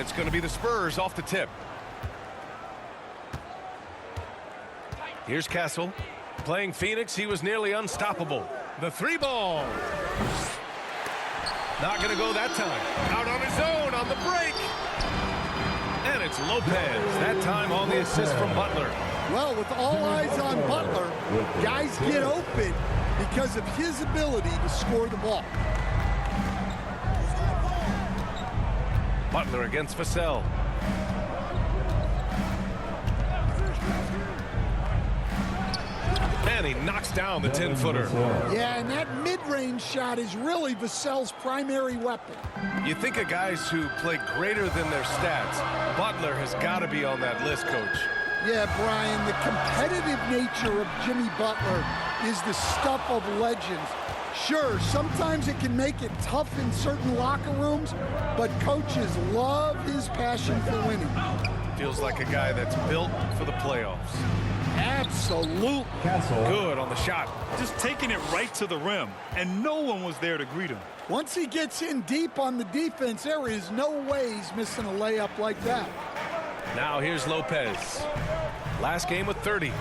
It's going to be the Spurs off the tip. Here's Castle. Playing Phoenix, he was nearly unstoppable. The three ball. Not going to go that time. Out on his own on the break. And it's Lopez. That time on the assist from Butler. Well, with all eyes on Butler, guys get open because of his ability to score the ball. Butler against Vassell. And he knocks down the 10-footer. Yeah, and that mid-range shot is really Vassell's primary weapon. You think of guys who play greater than their stats. Butler has got to be on that list, Coach. Yeah, Brian, the competitive nature of Jimmy Butler is the stuff of legends. Sure, sometimes it can make it tough in certain locker rooms, but coaches love his passion for winning. Feels like a guy that's built for the playoffs. Absolutely. Good on the shot. Just taking it right to the rim, and no one was there to greet him. Once he gets in deep on the defense, there is no way he's missing a layup like that. Now here's Lopez. Last game with 30.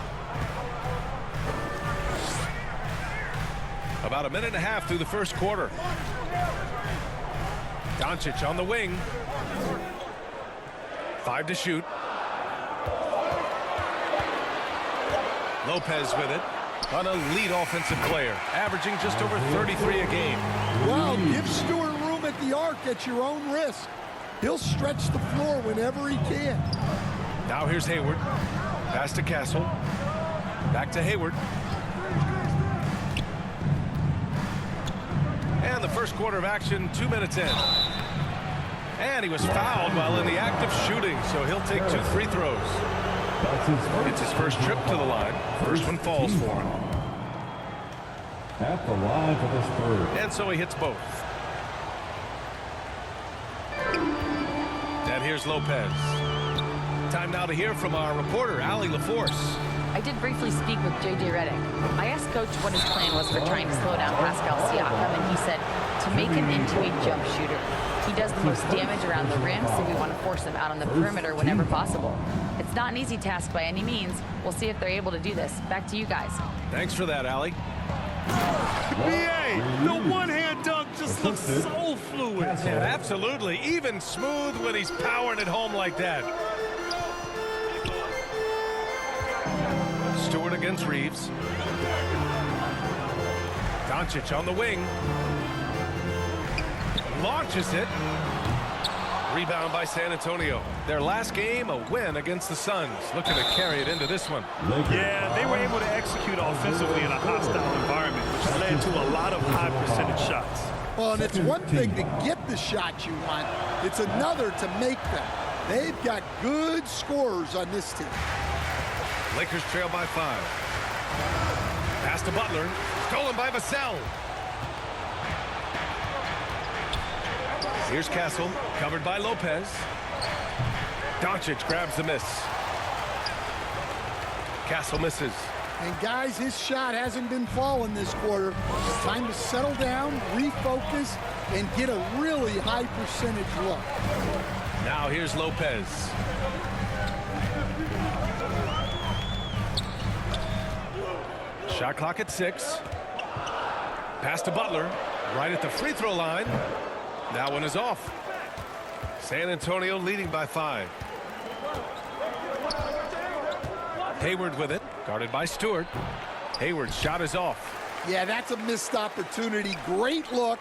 About a minute and a half through the first quarter. Doncic on the wing. 5 to shoot. Lopez with it. An elite offensive player, averaging just over 33 a game. Well, give Stewart room at the arc at your own risk. He'll stretch the floor whenever he can. Now here's Hayward. Pass to Castle. Back to Hayward. And the first quarter of action, 2 minutes in. And he was fouled while in the act of shooting, so he'll take 2 free throws. It's his first trip to the line. First one falls for him. At the line for the Spurs. And so he hits both. And here's Lopez. Time now to hear from our reporter, Allie LaForce. I did briefly speak with J.J. Redick. I asked Coach what his plan was for trying to slow down Pascal Siakam, and he said to make him into a jump shooter. He does the most damage around the rim, so we want to force him out on the perimeter whenever possible. It's not an easy task by any means. We'll see if they're able to do this. Back to you guys. Thanks for that, Allie. BA, the one-hand dunk just looks so fluid. Yeah, absolutely. Even smooth when he's powering it home like that. Stewart against Reeves. Doncic on the wing. Launches it. Rebound by San Antonio. Their last game, a win against the Suns. Looking to carry it into this one. Yeah, they were able to execute offensively in a hostile environment, which led to a lot of high percentage shots. Well, and it's one thing to get the shots you want. It's another to make them. They've got good scorers on this team. Lakers trail by 5. Pass to Butler. Stolen by Vassell. Here's Castle, covered by Lopez. Doncic grabs the miss. Castle misses. And guys, his shot hasn't been falling this quarter. It's time to settle down, refocus, and get a really high percentage look. Now here's Lopez. Shot clock at 6. Pass to Butler, right at the free throw line. That one is off. San Antonio leading by 5. Hayward with it, guarded by Stewart. Hayward's shot is off. Yeah, that's a missed opportunity. Great look,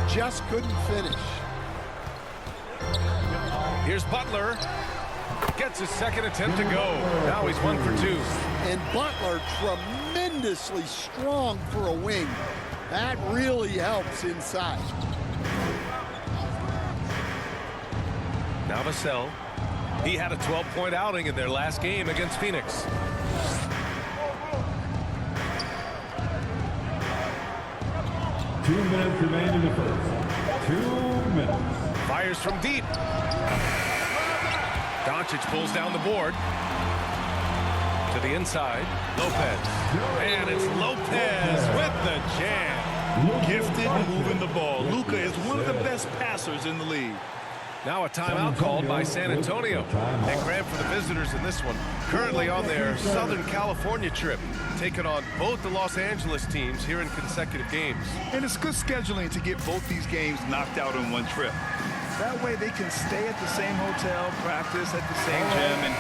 just couldn't finish. Here's Butler. Gets his second attempt to go. Now he's 1 for 2. And Butler tremendously strong for a wing. That really helps inside. Now Vassell. He had a 12-point outing in their last game against Phoenix. Two minutes remain in the first. 2 minutes. Fires from deep. Doncic pulls down the board. To the inside. Lopez. And it's Lopez with the jam. Gifted moving the ball. Luka is one of the best passers in the league. Now a timeout called by San Antonio. And Grant, for the visitors in this one, currently on their Southern California trip, taking on both the Los Angeles teams here in consecutive games. And it's good scheduling to get both these games knocked out on one trip. That way they can stay at the same hotel, practice at the same gym, and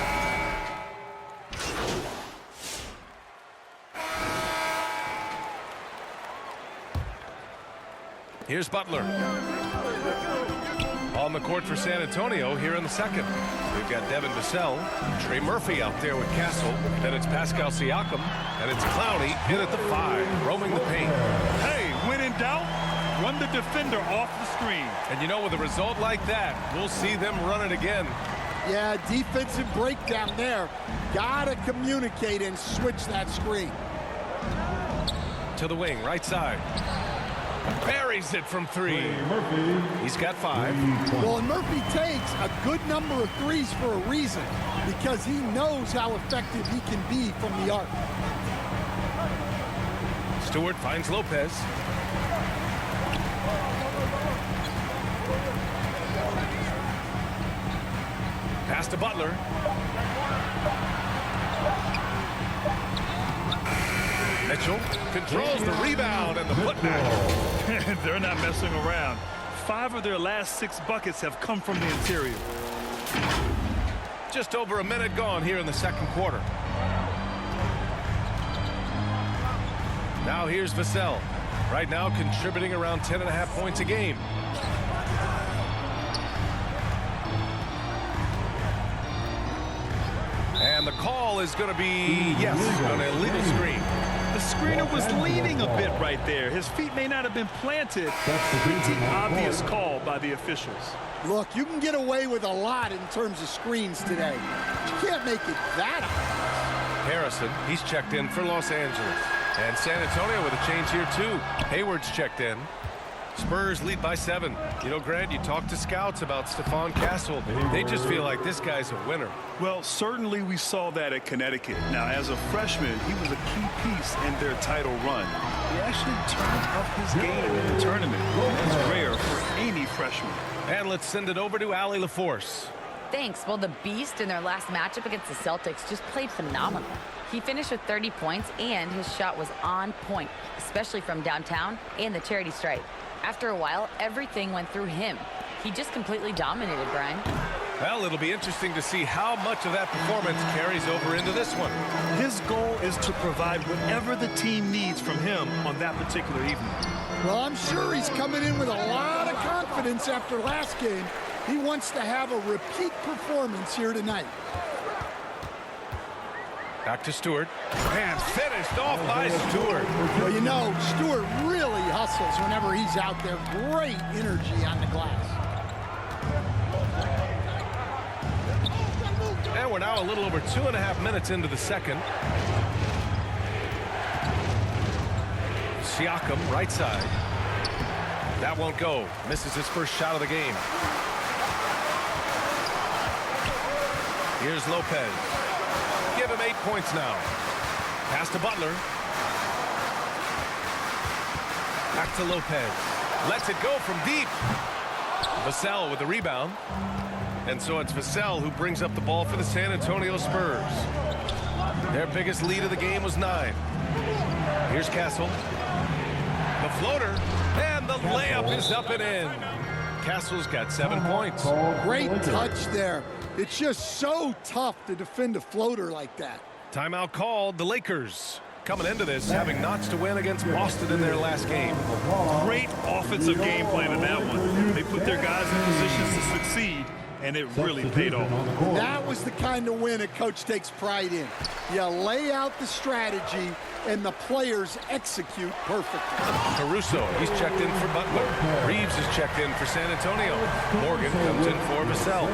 here's Butler. On the court for San Antonio here in the second. We've got Devin Vassell, Trey Murphy out there with Castle. Then it's Pascal Siakam, and it's Clowney in at the 5, roaming the paint. hey, when in doubt, run the defender off the screen. And you know, with a result like that, we'll see them run it again. Yeah, defensive breakdown there. Gotta communicate and switch that screen. To the wing, right side. Buries it from 3. He's got 5. Well, and Murphy takes a good number of threes for a reason, because he knows how effective he can be from the arc. Stewart finds Lopez. Pass to Butler. Mitchell controls the rebound and the putback. They're not messing around. 5 of their last 6 buckets have come from the interior. Just over a minute gone here in the second quarter. Now here's Vassell. Right now contributing around 10.5 points a game. And the call is going to be, yes, an illegal screen. The screener was leaning a bit right there. His feet may not have been planted. Pretty obvious call by the officials. Look, you can get away with a lot in terms of screens today. You can't make it that obvious. Harrison, he's checked in for Los Angeles. And San Antonio with a change here too. Hayward's checked in. Spurs lead by 7. You know, Grant, you talk to scouts about Stephon Castle. They just feel like this guy's a winner. Well, certainly we saw that at Connecticut. Now, as a freshman, he was a key piece in their title run. He actually turned up his game in the tournament. That's rare for any freshman. And let's send it over to Allie LaForce. Thanks. Well, the Beast in their last matchup against the Celtics just played phenomenal. He finished with 30 points, and his shot was on point, especially from downtown and the charity stripe. After a while, everything went through him. He just completely dominated, Brian. Well, it'll be interesting to see how much of that performance carries over into this one. His goal is to provide whatever the team needs from him on that particular evening. Well, I'm sure he's coming in with a lot of confidence after last game. He wants to have a repeat performance here tonight. Back to Stewart. And finished off by Stewart. Well, you know, Stewart really hustles whenever he's out there. Great energy on the glass. And we're now a little over 2.5 minutes into the second. Siakam, right side. That won't go. Misses his first shot of the game. Here's Lopez. Give him 8 points now. Pass to Butler. Back to Lopez. Lets it go from deep. Vassell with the rebound. And so it's Vassell who brings up the ball for the San Antonio Spurs. Their biggest lead of the game was 9. Here's Castle. The floater. And the layup is up and in. Castle's got 7 points. Great touch there. It's just so tough to defend a floater like that. Timeout called. The Lakers coming into this having notched a win against Boston in their last game. Great offensive game plan in that one. They put their guys in positions to succeed, and it really paid off. That was the kind of win a coach takes pride in. You lay out the strategy, and the players execute perfectly. Caruso, he's checked in for Butler. Reeves is checked in for San Antonio. Morgan comes in for Vassell.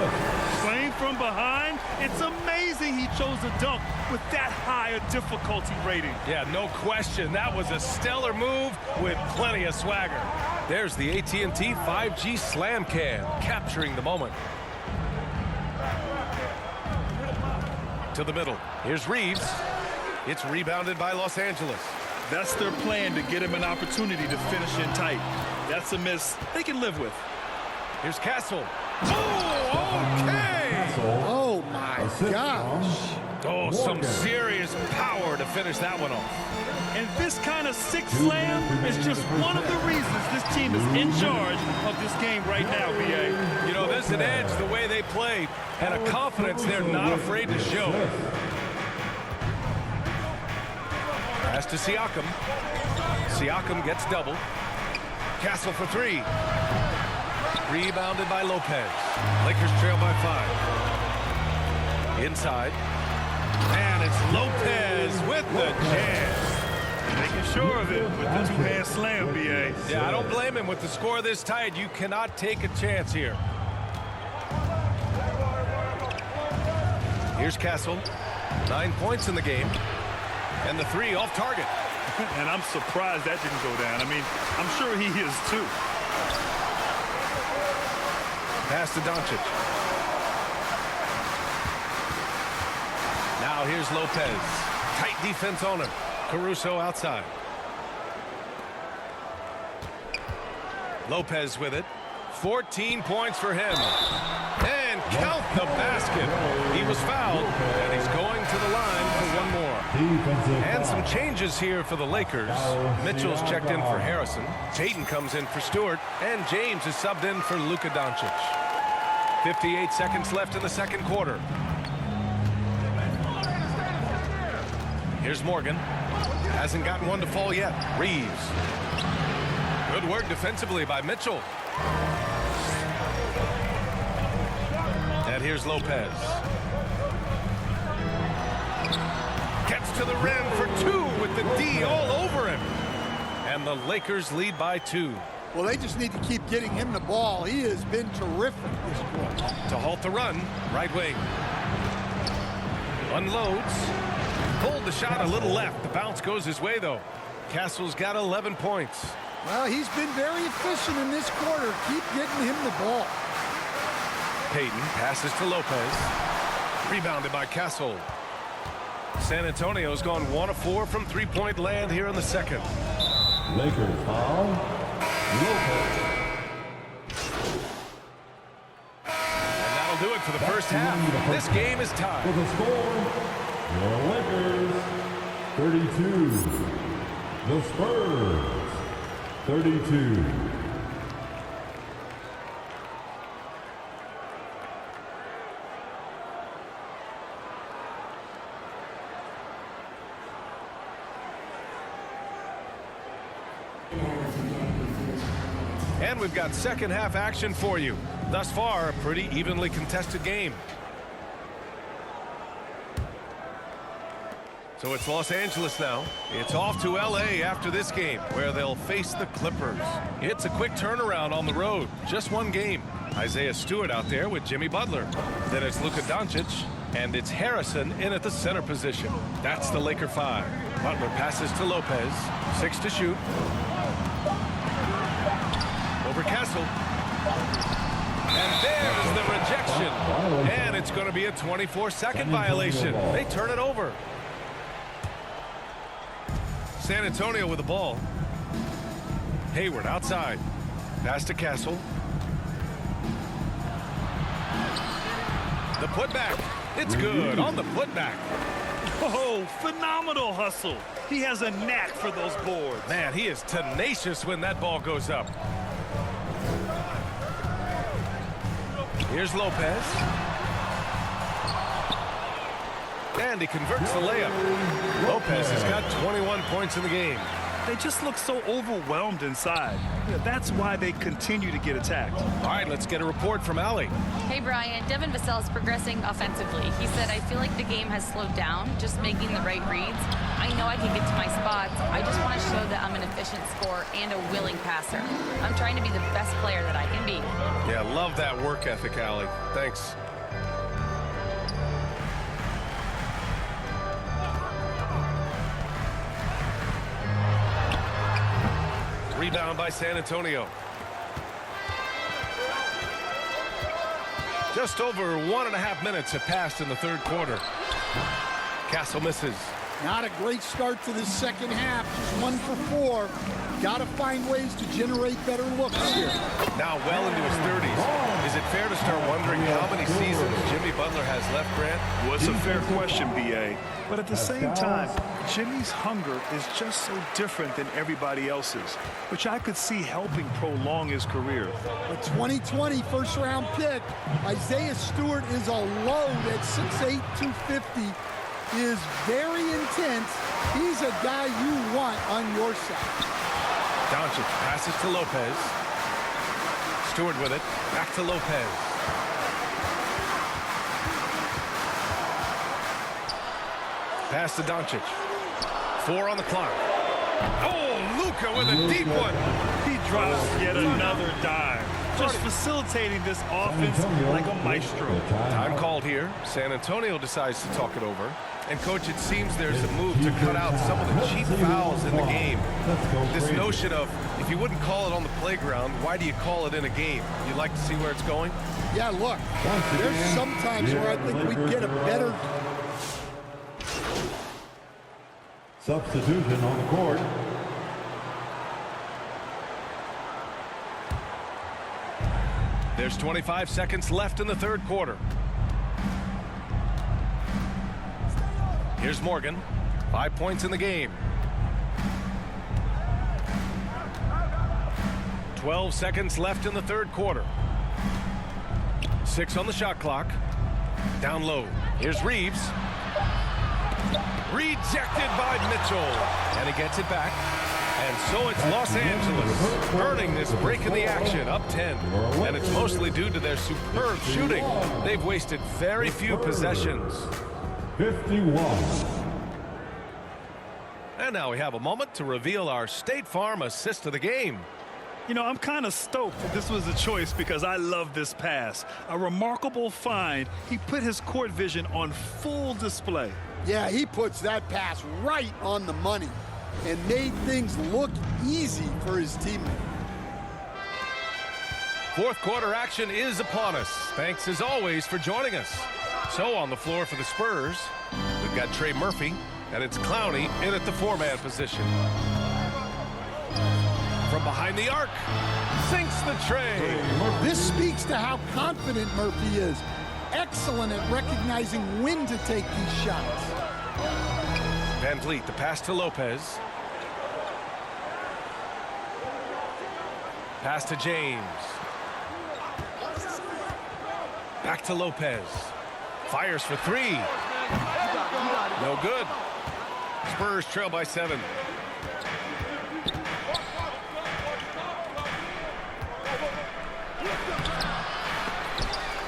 Playing from behind, it's amazing he chose a dunk with that high a difficulty rating. Yeah, no question. That was a stellar move with plenty of swagger. There's the AT&T 5G Slam Cam, capturing the moment. To the middle. Here's Reeves. It's rebounded by Los Angeles. That's their plan, to get him an opportunity to finish in tight. That's a miss they can live with. Here's Castle. Oh, okay. Oh, my gosh. Oh, some serious power to finish that one off. And this kind of sick slam is just one of the reasons this team is in charge of this game right now, B.A. You know, there's an edge the way they play and a confidence they're not afraid to show. Pass to Siakam. Siakam gets double. Castle for three. Rebounded by Lopez. Lakers trail by 5. Inside. And it's Lopez with the jam. Making sure of it with the two-hand slam, B.A. Yeah, I don't blame him. With the score this tight, you cannot take a chance here. Here's Castle. 9 points in the game. And the three off target. And I'm surprised that didn't go down. I mean, I'm sure he is too. Pass to Doncic. Now here's Lopez. Tight defense on him. Caruso outside. Lopez with it. 14 points for him. And count the basket. He was fouled, and he's going to the line for one more. And some changes here for the Lakers. Mitchell's checked in for Harrison. Payton comes in for Stewart. And James is subbed in for Luka Doncic. 58 seconds left in the second quarter. Here's Morgan. Hasn't gotten one to fall yet. Reeves. Good work defensively by Mitchell. And here's Lopez. Gets to the rim for two with the D all over him. And the Lakers lead by 2. Well, they just need to keep getting him the ball. He has been terrific this quarter. To halt the run, right wing. Unloads. Pulled the shot a little left. The bounce goes his way, though. Castle's got 11 points. Well, he's been very efficient in this quarter. Keep getting him the ball. Payton passes to Lopez. Rebounded by Castle. San Antonio's gone 1 of 4 from three-point land here in the second. Lakers foul. Lopez. And that'll do it for the first half. This game is tied. With the score, the Lakers 32. The Spurs 32. And we've got second half action for you. Thus far, a pretty evenly contested game. So it's Los Angeles now. It's off to L.A. after this game, where they'll face the Clippers. It's a quick turnaround on the road. Just one game. Isaiah Stewart out there with Jimmy Butler. Then it's Luka Doncic, and it's Harrison in at the center position. That's the Laker 5. Butler passes to Lopez. 6 to shoot. Over Castle. And there's the rejection. And it's going to be a 24-second violation. They turn it over. San Antonio with the ball. Hayward outside. Pass to Castle. The putback. It's good on the putback. Oh, phenomenal hustle. He has a knack for those boards. Man, he is tenacious when that ball goes up. Here's Lopez. And he converts the layup. Lopez has got 21 points in the game. They just look so overwhelmed inside. That's why they continue to get attacked. All right, let's get a report from Allie. Hey, Brian. Devin Vassell is progressing offensively. He said, I feel like the game has slowed down, just making the right reads. I know I can get to my spots. I just want to show that I'm an efficient scorer and a willing passer. I'm trying to be the best player that I can be. Yeah, love that work ethic, Allie. Thanks. Rebound by San Antonio. Just over 1.5 minutes have passed in the third quarter. Castle misses. Not a great start to this second half. Just 1 for 4. Got to find ways to generate better looks here. Now well into his 30s. Is it fair to start wondering how many seasons Jimmy Butler has left, Grant? Well, it's a fair question, B.A. But at the same time, Jimmy's hunger is just so different than everybody else's, which I could see helping prolong his career. A 2020 first-round pick, Isaiah Stewart is a load at 6'8", 250, is very intense. He's a guy you want on your side. Doncic passes to Lopez. Stewart with it. Back to Lopez. Pass to Doncic. 4 on the clock. Oh, Luka with a deep one. He drops yet another dime, just facilitating this offense like a maestro. Time called here. San Antonio decides to talk it over. And, Coach, it seems there's a move to cut out some of the cheap fouls in the game. This notion of, if you wouldn't call it on the playground, why do you call it in a game? You'd like to see where it's going? Yeah, look, there's some times where I think we'd get a better... Substitution on the court. There's 25 seconds left in the third quarter. Here's Morgan. 5 points in the game. 12 seconds left in the third quarter. 6 on the shot clock. Down low. Here's Reeves. Rejected by Mitchell. And he gets it back. And so it's Los Angeles earning this break in the action, up 10. And it's mostly due to their superb shooting. They've wasted very few possessions. 51. And now we have a moment to reveal our State Farm assist of the game. You know, I'm kind of stoked that this was a choice because I love this pass. A remarkable find. He put his court vision on full display. Yeah, he puts that pass right on the money and made things look easy for his teammate. Fourth quarter action is upon us. Thanks as always for joining us. So on the floor for the Spurs, we've got Trey Murphy, and it's Clowney in at the 4-man position. From behind the arc, sinks the tray. This speaks to how confident Murphy is. Excellent at recognizing when to take these shots. Van Vliet, the pass to Lopez. Pass to James. Back to Lopez. Fires for 3. No good. Spurs trail by 7.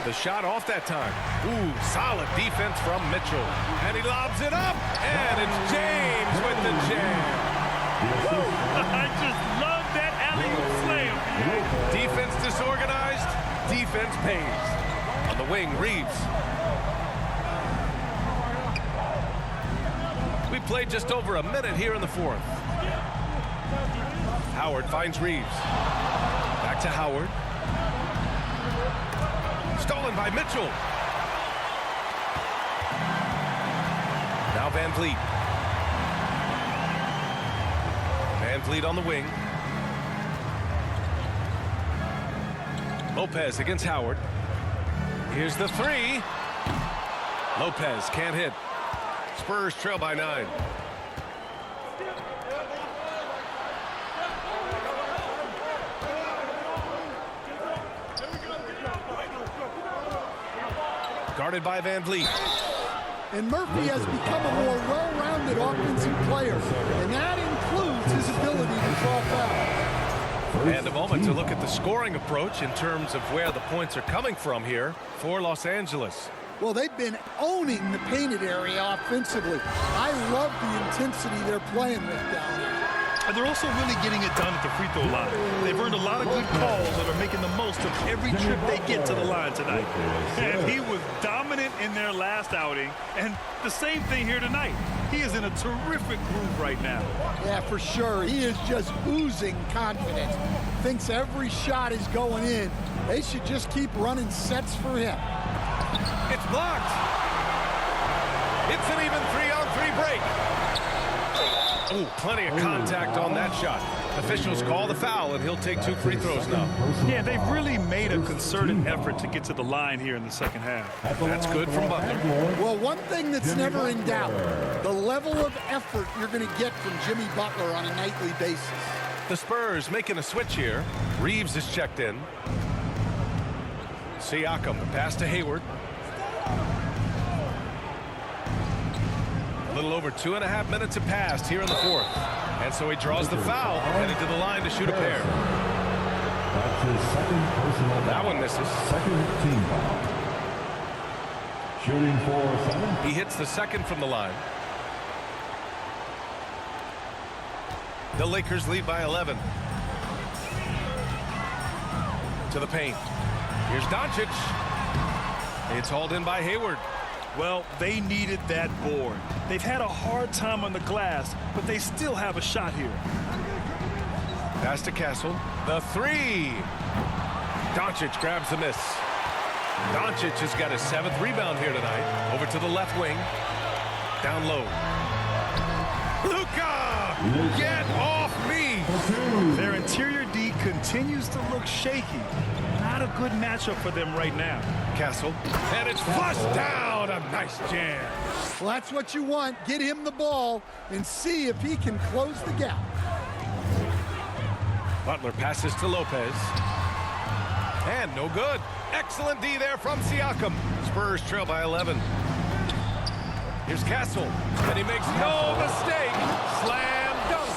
The shot off that time. Ooh, solid defense from Mitchell. And he lobs it up. And it's James with the jam. I just love that alley-oop slam. Defense disorganized. Defense pays. On the wing, Reeves. We played just over a minute here in the fourth. Howard finds Reeves. Back to Howard. Stolen by Mitchell. Now Van Vliet. Van Vliet on the wing. Lopez against Howard. Here's the 3. Lopez can't hit. Spurs trail by 9. Guarded by Van Vliet. And Murphy has become a more well-rounded offensive player, and that includes his ability to draw fouls. And a moment to look at the scoring approach in terms of where the points are coming from here for Los Angeles. Well, they've been owning the painted area offensively. I love the intensity they're playing with down there. And they're also really getting it done at the free throw line. They've earned a lot of good calls and are making the most of every trip they get to the line tonight. And he was dominant in their last outing, and the same thing here tonight. He is in a terrific groove right now. Yeah, for sure. He is just oozing confidence. Thinks every shot is going in. They should just keep running sets for him. It's blocked. It's an even 3-on-3 break. Oh, plenty of contact on that shot. Officials call the foul, and he'll take 2 free throws now. Yeah, they've really made a concerted effort to get to the line here in the second half. That's good from Butler. Well, one thing that's never in doubt, the level of effort you're going to get from Jimmy Butler on a nightly basis. The Spurs making a switch here. Reeves is checked in. Siakam, the pass to Hayward. A little over 2.5 minutes have passed here in the fourth. And so he draws the foul, headed to the line to shoot a pair. That's his second personal foul. That one misses. Second team foul. Shooting for 7. He hits the second from the line. The Lakers lead by 11. To the paint. Here's Doncic. It's hauled in by Hayward. Well, they needed that board. They've had a hard time on the glass, but they still have a shot here. Pass to Castle. The 3. Doncic grabs the miss. Doncic has got his 7th rebound here tonight. Over to the left wing. Down low. Luka! Get off me! Their interior D continues to look shaky. Not a good matchup for them right now. Castle. And it's flushed down. A nice jam. Well, that's what you want. Get him the ball and see if he can close the gap. Butler passes to Lopez. And no good. Excellent D there from Siakam. Spurs trail by 11. Here's Castle. And he makes no mistake. Slam dunk.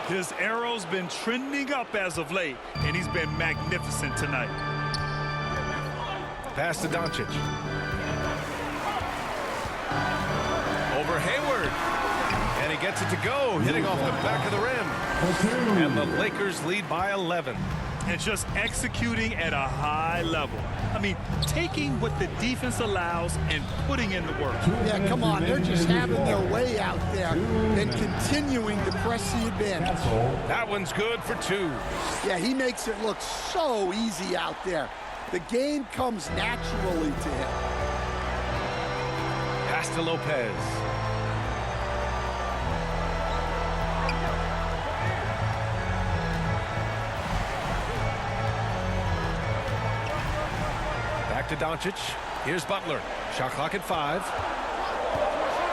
His arrow's been trending up as of late, and he's been magnificent tonight. Pass to Doncic. Over Hayward. And he gets it to go, hitting off the back of the rim. And the Lakers lead by 11. And just executing at a high level. I mean, taking what the defense allows and putting in the work. Yeah, come on. They're just having their way out there and continuing to press the advantage. That one's good for 2. Yeah, he makes it look so easy out there. The game comes naturally to him. Pass to Lopez. Back to Doncic. Here's Butler. Shot clock at 5.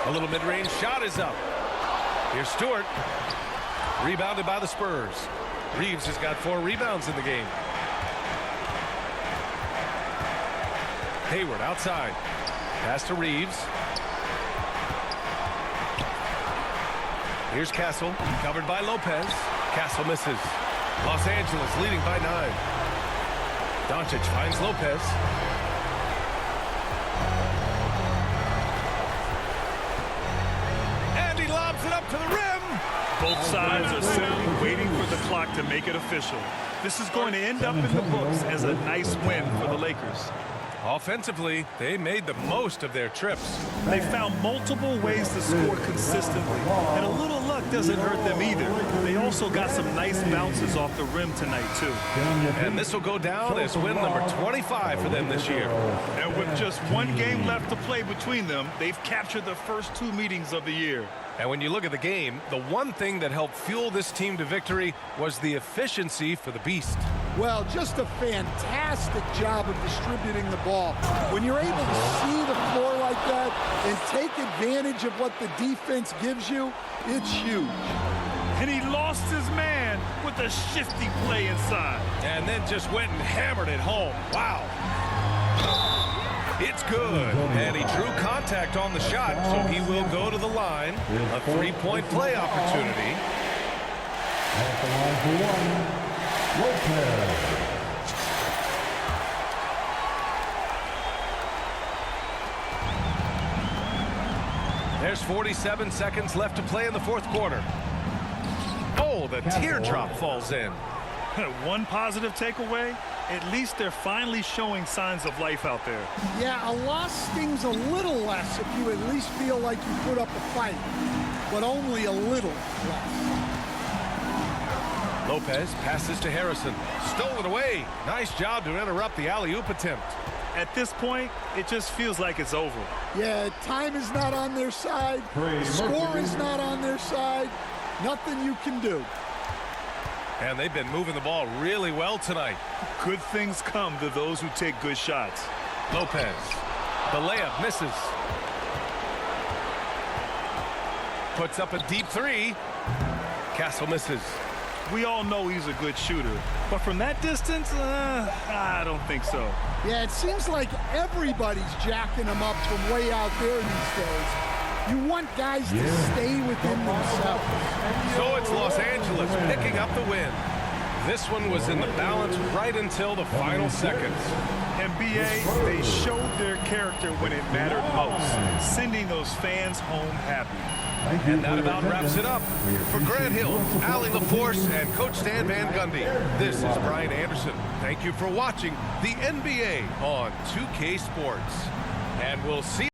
A little mid-range shot is up. Here's Stewart. Rebounded by the Spurs. Reeves has got 4 rebounds in the game. Hayward outside. Pass to Reeves. Here's Castle. Covered by Lopez. Castle misses. Los Angeles leading by 9. Doncic finds Lopez. And he lobs it up to the rim. Both sides are simply waiting for the clock to make it official. This is going to end up in the books as a nice win for the Lakers. Offensively, they made the most of their trips. They found multiple ways to score consistently, and a little luck doesn't hurt them either. They also got some nice bounces off the rim tonight, too. And this will go down as win number 25 for them this year. And with just 1 game left to play between them, they've captured the first 2 meetings of the year. And when you look at the game, the one thing that helped fuel this team to victory was the efficiency for the Beast. Well, just a fantastic job of distributing the ball. When you're able to see the floor like that and take advantage of what the defense gives you, it's huge. And he lost his man with a shifty play inside. And then just went and hammered it home. Wow. It's good. And he drew contact on the shot, so he will go to the line. A 3-point play opportunity. At the line for 1, Lopez. There's 47 seconds left to play in the fourth quarter. Oh, the teardrop falls in. One positive takeaway, at least they're finally showing signs of life out there. Yeah, a loss stings a little less if you at least feel like you put up a fight, but only a little less. Lopez passes to Harrison. Stolen away. Nice job to interrupt the alley-oop attempt. At this point, it just feels like it's over. Yeah, time is not on their side. The score is not on their side. Nothing you can do. And they've been moving the ball really well tonight. Good things come to those who take good shots. Lopez. The layup misses. Puts up a deep three. Castle misses. We all know he's a good shooter, but from that distance, I don't think so. Yeah, it seems like everybody's jacking him up from way out there these days. You want guys to stay within themselves. So it's Los Angeles picking up the win. This one was in the balance right until the final seconds. NBA, they showed their character when it mattered most, sending those fans home happy. And that about wraps it up. For Grant Hill, Allie LaForce, and Coach Stan Van Gundy, this is Brian Anderson. Thank you for watching the NBA on 2K Sports. And we'll see you.